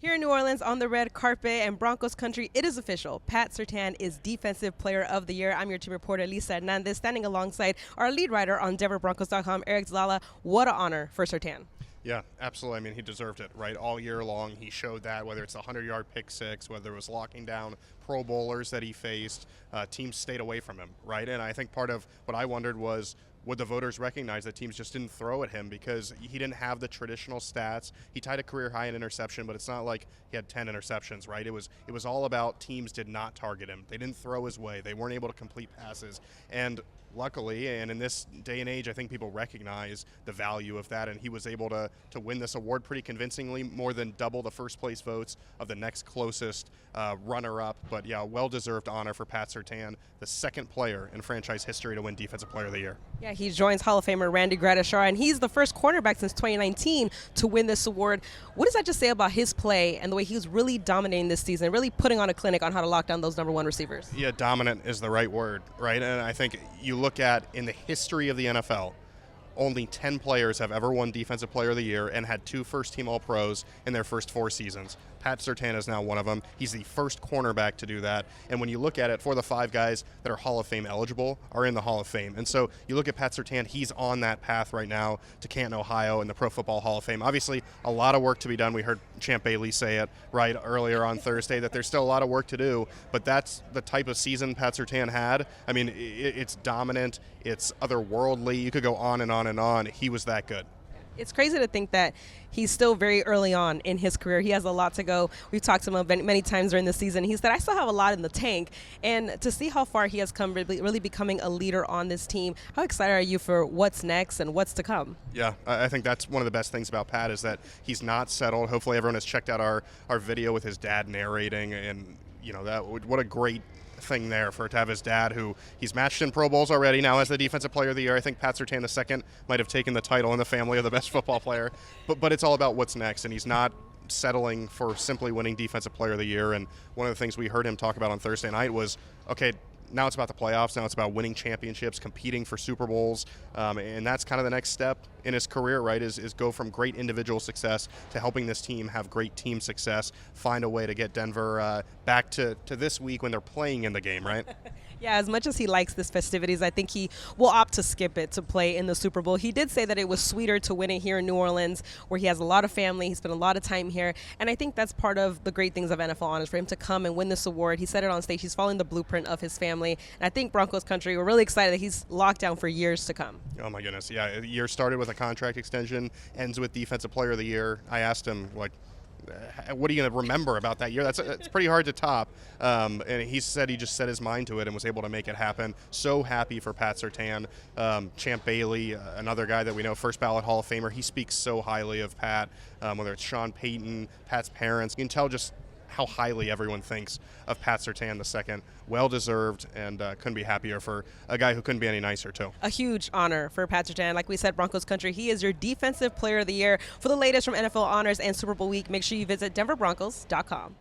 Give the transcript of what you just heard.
Here in New Orleans on the red carpet and Broncos country, it is official. Pat Surtain is Defensive Player of the Year. I'm your team reporter, Elisa Hernandez, standing alongside our lead writer on DenverBroncos.com, Aric DiLalla. What an honor for Surtain. Yeah, absolutely. I mean, he deserved it, right? All year long, he showed that, whether it's a 100-yard pick six, whether it was locking down Pro Bowlers that he faced, teams stayed away from him, right? And I think part of what I wondered was, would the voters recognize that teams just didn't throw at him because he didn't have the traditional stats? He tied a career high in interception, but it's not like he had 10 interceptions, right? It was all about teams did not target him. They didn't throw his way. They weren't able to complete passes. And luckily, and in this day and age, I think people recognize the value of that, and he was able to win this award pretty convincingly, more than double the first place votes of the next closest runner-up. But yeah, well-deserved honor for Pat Surtain, the second player in franchise history to win Defensive Player of the Year. Yeah, he joins Hall of Famer Randy Gradishar, and he's the first cornerback since 2019 to win this award. What does that just say about his play and the way he was really dominating this season, really putting on a clinic on how to lock down those number one receivers? Yeah, dominant is the right word, right? And I think you look at in the history of the NFL, only 10 players have ever won Defensive Player of the Year and had 2 first-team All-Pros in their first 4 seasons. Pat Surtain is now one of them. He's the first cornerback to do that. And when you look at it, 4 of the 5 guys that are Hall of Fame eligible are in the Hall of Fame. And so you look at Pat Surtain, he's on that path right now to Canton, Ohio in the Pro Football Hall of Fame. Obviously, a lot of work to be done. We heard Champ Bailey say it right earlier on Thursday that there's still a lot of work to do, but that's the type of season Pat Surtain had. I mean, it's dominant. It's otherworldly. You could go on and on and on. He was that good. It's crazy to think that he's still very early on in his career. He has a lot to go. We've talked to him many times during the season. He said, I still have a lot in the tank. And to see how far he has come, really becoming a leader on this team, how excited are you for what's next and what's to come? Yeah, I think that's one of the best things about Pat is that he's not settled. Hopefully everyone has checked out our video with his dad narrating, and you know, what a great thing there for to have his dad, who he's matched in Pro Bowls already, now as the Defensive Player of the Year. I think Pat Surtain II might have taken the title in the family of the best football player, but it's all about what's next, and he's not settling for simply winning Defensive Player of the Year. And one of the things we heard him talk about on Thursday night was, okay, now it's about the playoffs. Now it's about winning championships, competing for Super Bowls, and that's kind of the next step in his career, right, is go from great individual success to helping this team have great team success, find a way to get Denver back to this week when they're playing in the game, right? Yeah, as much as he likes this festivities, I think he will opt to skip it to play in the Super Bowl. He did say that it was sweeter to win it here in New Orleans, where he has a lot of family. He spent a lot of time here, and I think that's part of the great things of NFL honors, for him to come and win this award. He said it on stage. He's following the blueprint of his family, and I think Broncos country, we're really excited that he's locked down for years to come. Oh, my goodness. Yeah, the year started with a contract extension, ends with Defensive Player of the Year. I asked him, like, what are you going to remember about that year? It's pretty hard to top. And he said he just set his mind to it and was able to make it happen. So happy for Pat Surtain. Champ Bailey, another guy that we know, first ballot Hall of Famer, he speaks so highly of Pat, whether it's Sean Payton, Pat's parents. You can tell just how highly everyone thinks of Pat Surtain II. Well-deserved, and couldn't be happier for a guy who couldn't be any nicer, too. A huge honor for Pat Surtain. Like we said, Broncos country, he is your Defensive Player of the Year. For the latest from NFL honors and Super Bowl week, make sure you visit DenverBroncos.com.